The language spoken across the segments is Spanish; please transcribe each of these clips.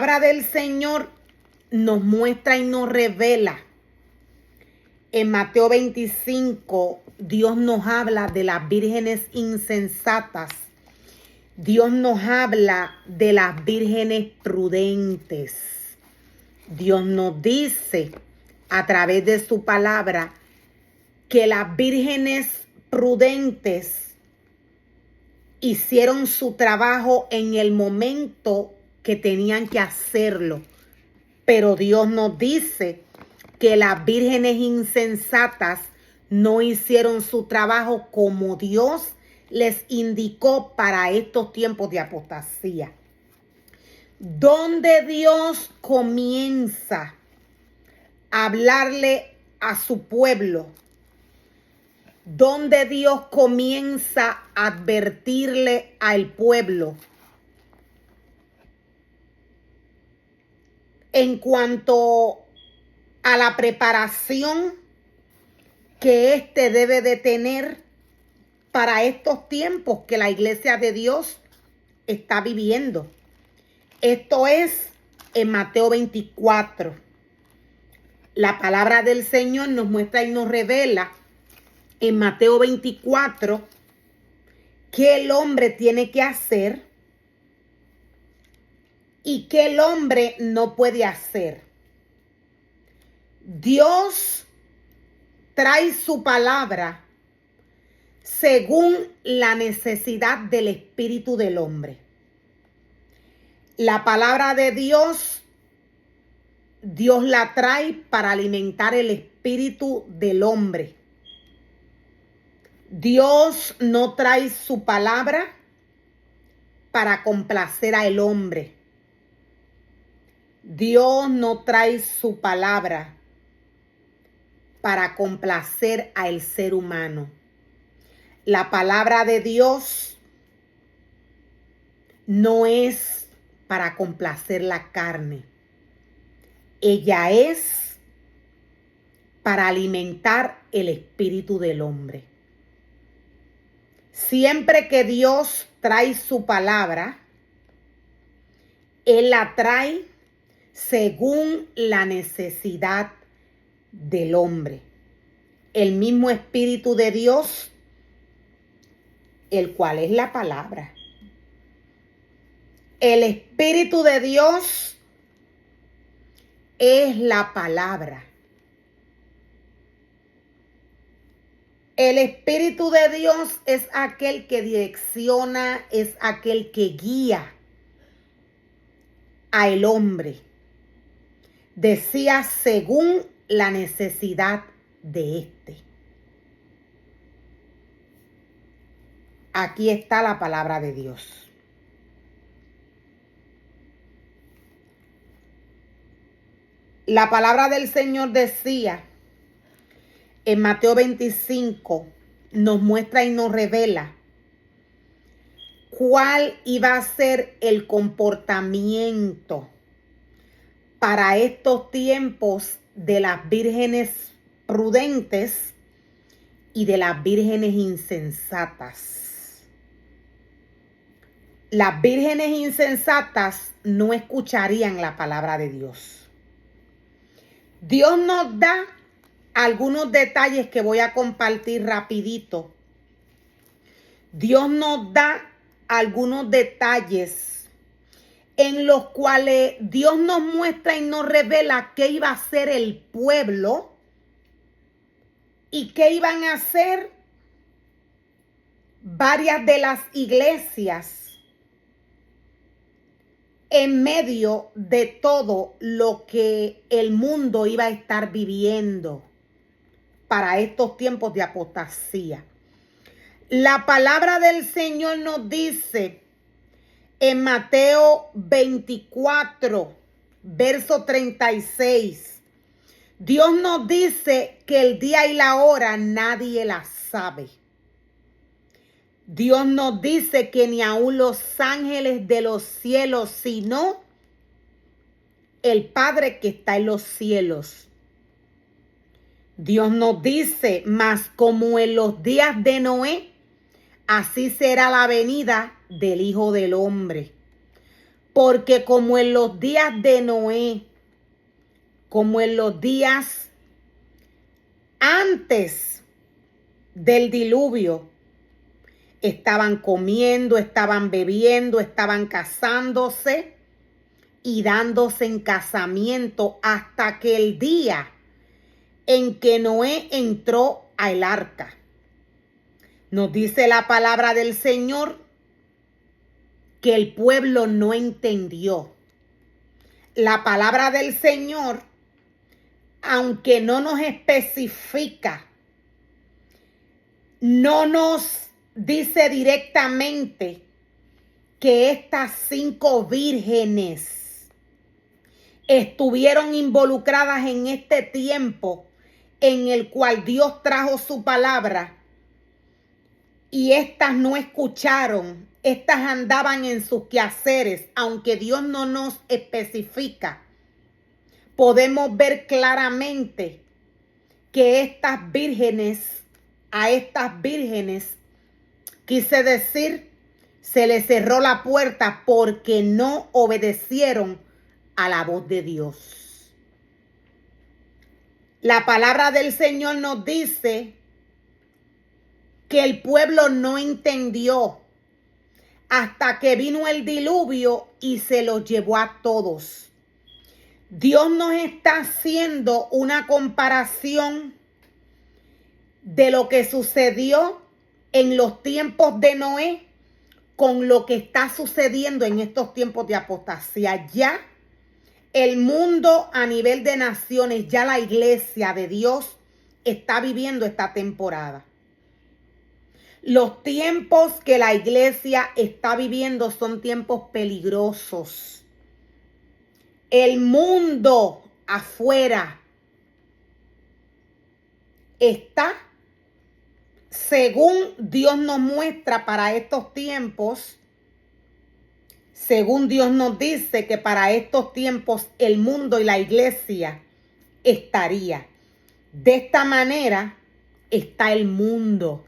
palabra del Señor nos muestra y nos revela. En Mateo 25, Dios nos habla de las vírgenes insensatas. Dios nos habla de las vírgenes prudentes. Dios nos dice a través de su palabra que las vírgenes prudentes hicieron su trabajo en el momento que tenían que hacerlo. Pero Dios nos dice que las vírgenes insensatas no hicieron su trabajo como Dios les indicó para estos tiempos de apostasía. Donde Dios comienza a hablarle a su pueblo, donde Dios comienza a advertirle al pueblo en cuanto a la preparación que éste debe de tener para estos tiempos que la iglesia de Dios está viviendo. Esto es en Mateo 24. La palabra del Señor nos muestra y nos revela en Mateo 24 qué el hombre tiene que hacer y qué el hombre no puede hacer. Dios trae su palabra según la necesidad del espíritu del hombre. La palabra de Dios, Dios la trae para alimentar el espíritu del hombre. Dios no trae su palabra para complacer al hombre. Dios no trae su palabra para complacer al ser humano. La palabra de Dios no es para complacer la carne. Ella es para alimentar el espíritu del hombre. Siempre que Dios trae su palabra, Él la trae según la necesidad del hombre. El mismo espíritu de Dios, el cual es la palabra. El espíritu de Dios es la palabra. El espíritu de Dios es aquel que direcciona, es aquel que guía al hombre. Decía según la necesidad de éste. Aquí está la palabra de Dios. La palabra del Señor decía en Mateo 25, nos muestra y nos revela cuál iba a ser el comportamiento para estos tiempos de las vírgenes prudentes y de las vírgenes insensatas. Las vírgenes insensatas no escucharían la palabra de Dios. Dios nos da algunos detalles que voy a compartir rapidito. Dios nos da algunos detalles en los cuales Dios nos muestra y nos revela qué iba a hacer el pueblo y qué iban a hacer varias de las iglesias en medio de todo lo que el mundo iba a estar viviendo para estos tiempos de apostasía. La palabra del Señor nos dice en Mateo 24, verso 36. Dios nos dice que el día y la hora nadie la sabe. Dios nos dice que ni aun los ángeles de los cielos, sino el Padre que está en los cielos. Dios nos dice, mas como en los días de Noé, así será la venida del Hijo del Hombre. Porque como en los días de Noé, como en los días antes del diluvio, estaban comiendo, estaban bebiendo, estaban casándose y dándose en casamiento hasta que el día en que Noé entró al arca. Nos dice la palabra del Señor que el pueblo no entendió. La palabra del Señor, aunque no nos especifica, no nos dice directamente que estas 5 vírgenes estuvieron involucradas en este tiempo en el cual Dios trajo su palabra y estas no escucharon, estas andaban en sus quehaceres, aunque Dios no nos especifica. Podemos ver claramente que a estas vírgenes, quise decir, se les cerró la puerta porque no obedecieron a la voz de Dios. La palabra del Señor nos dice que el pueblo no entendió hasta que vino el diluvio y se los llevó a todos. Dios nos está haciendo una comparación de lo que sucedió en los tiempos de Noé con lo que está sucediendo en estos tiempos de apostasía. Ya el mundo a nivel de naciones, ya la iglesia de Dios está viviendo esta temporada. Los tiempos que la iglesia está viviendo son tiempos peligrosos. El mundo afuera está, según Dios nos muestra para estos tiempos, según Dios nos dice que para estos tiempos el mundo y la iglesia estaría. De esta manera está el mundo.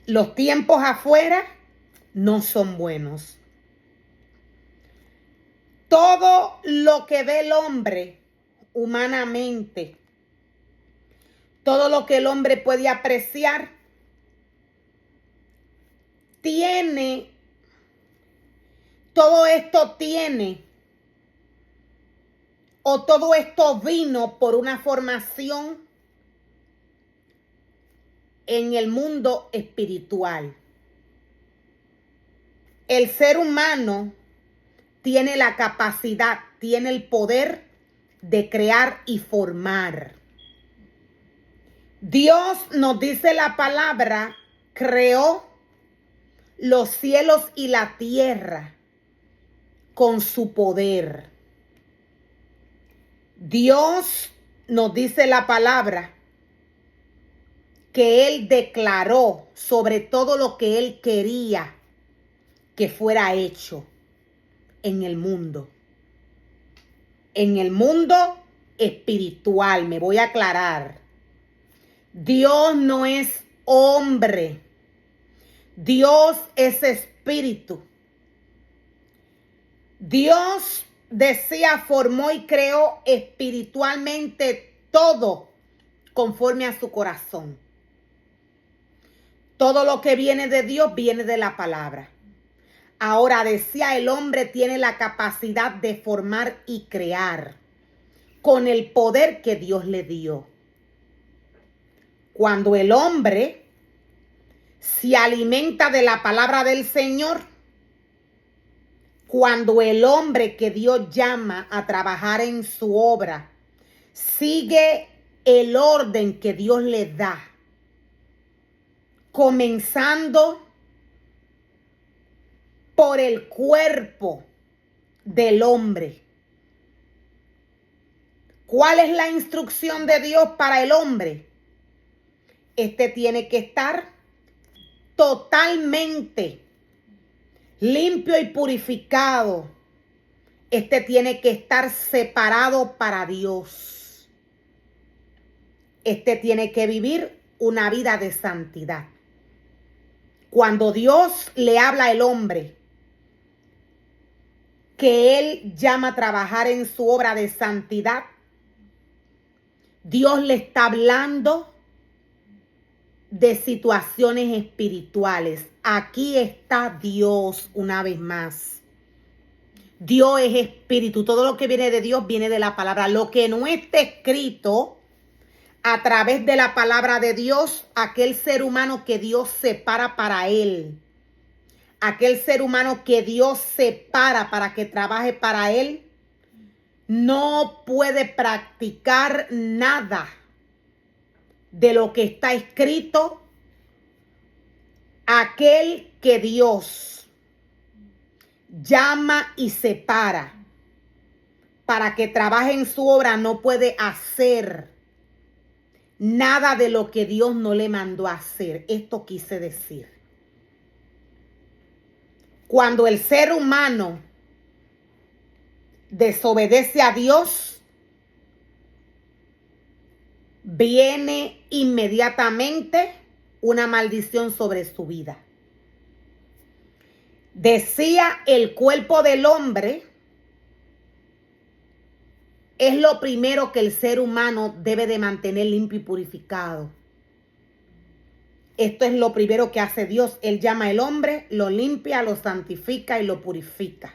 Los tiempos afuera no son buenos. Todo lo que ve el hombre humanamente, todo lo que el hombre puede apreciar, todo esto vino por una formación en el mundo espiritual. El ser humano tiene la capacidad, tiene el poder de crear y formar. Dios, nos dice la palabra, creó los cielos y la tierra con su poder. Dios, nos dice la palabra, que Él declaró sobre todo lo que Él quería que fuera hecho en el mundo. En el mundo espiritual, me voy a aclarar. Dios no es hombre. Dios es espíritu. Dios decía, formó y creó espiritualmente todo conforme a su corazón. Todo lo que viene de Dios viene de la palabra. Ahora decía, el hombre tiene la capacidad de formar y crear con el poder que Dios le dio. Cuando el hombre se alimenta de la palabra del Señor, cuando el hombre que Dios llama a trabajar en su obra sigue el orden que Dios le da, comenzando por el cuerpo del hombre. ¿Cuál es la instrucción de Dios para el hombre? Este tiene que estar totalmente limpio y purificado. Este tiene que estar separado para Dios. Este tiene que vivir una vida de santidad. Cuando Dios le habla al hombre que Él llama a trabajar en su obra de santidad, Dios le está hablando de situaciones espirituales. Aquí está Dios una vez más. Dios es espíritu. Todo lo que viene de Dios viene de la palabra. Lo que no está escrito a través de la palabra de Dios, aquel ser humano que Dios separa para Él, aquel ser humano que Dios separa para que trabaje para Él, no puede practicar nada de lo que está escrito. Aquel que Dios llama y separa para que trabaje en su obra no puede hacer nada de lo que Dios no le mandó a hacer. Esto quise decir. Cuando el ser humano desobedece a Dios, viene inmediatamente una maldición sobre su vida. Decía, el cuerpo del hombre es lo primero que el ser humano debe de mantener limpio y purificado. Esto es lo primero que hace Dios. Él llama al hombre, lo limpia, lo santifica y lo purifica.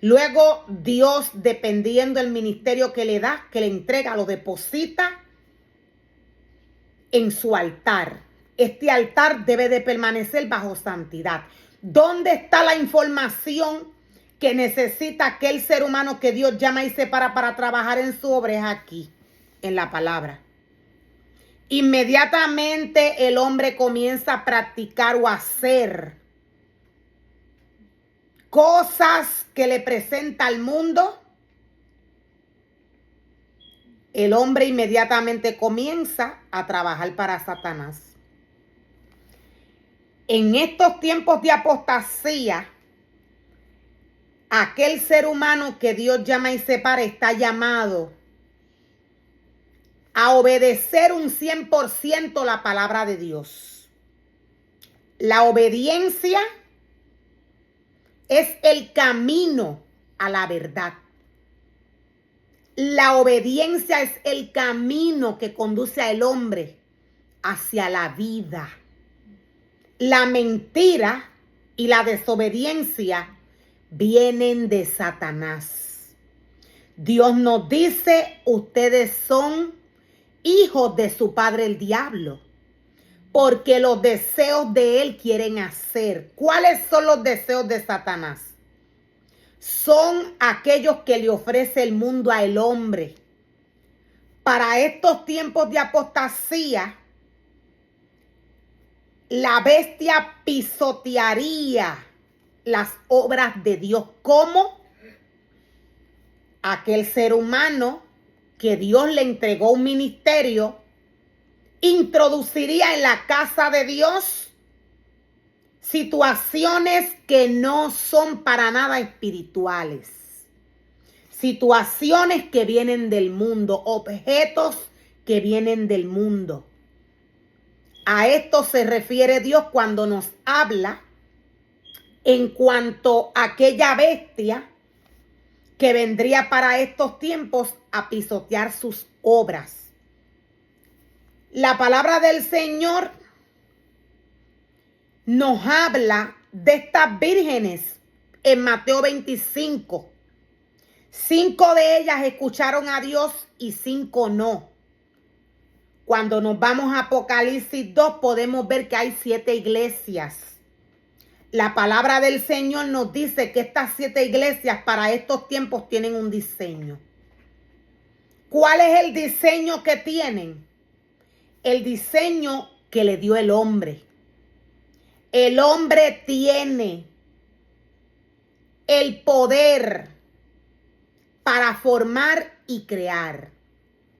Luego Dios, dependiendo del ministerio que le da, que le entrega, lo deposita en su altar. Este altar debe de permanecer bajo santidad. ¿Dónde está la información que necesita aquel ser humano que Dios llama y separa para trabajar en su obra? Es aquí, en la palabra. Inmediatamente el hombre comienza a practicar o a hacer cosas que le presenta al mundo. El hombre inmediatamente comienza a trabajar para Satanás. En estos tiempos de apostasía, aquel ser humano que Dios llama y separa está llamado a obedecer un 100% la palabra de Dios. La obediencia es el camino a la verdad. La obediencia es el camino que conduce al hombre hacia la vida. La mentira y la desobediencia vienen de Satanás. Dios nos dice, ustedes son hijos de su padre el diablo, porque los deseos de él quieren hacer. ¿Cuáles son los deseos de Satanás? Son aquellos que le ofrece el mundo al hombre. Para estos tiempos de apostasía, la bestia pisotearía las obras de Dios. ¿Cómo? Aquel ser humano que Dios le entregó un ministerio introduciría en la casa de Dios situaciones que no son para nada espirituales. Situaciones que vienen del mundo, objetos que vienen del mundo. A esto se refiere Dios cuando nos habla en cuanto a aquella bestia que vendría para estos tiempos a pisotear sus obras. La palabra del Señor nos habla de estas vírgenes en Mateo 25. 5 de ellas escucharon a Dios y 5 no. Cuando nos vamos a Apocalipsis 2 podemos ver que hay 7 iglesias. La palabra del Señor nos dice que estas 7 iglesias para estos tiempos tienen un diseño. ¿Cuál es el diseño que tienen? El diseño que le dio el hombre. El hombre tiene el poder para formar y crear.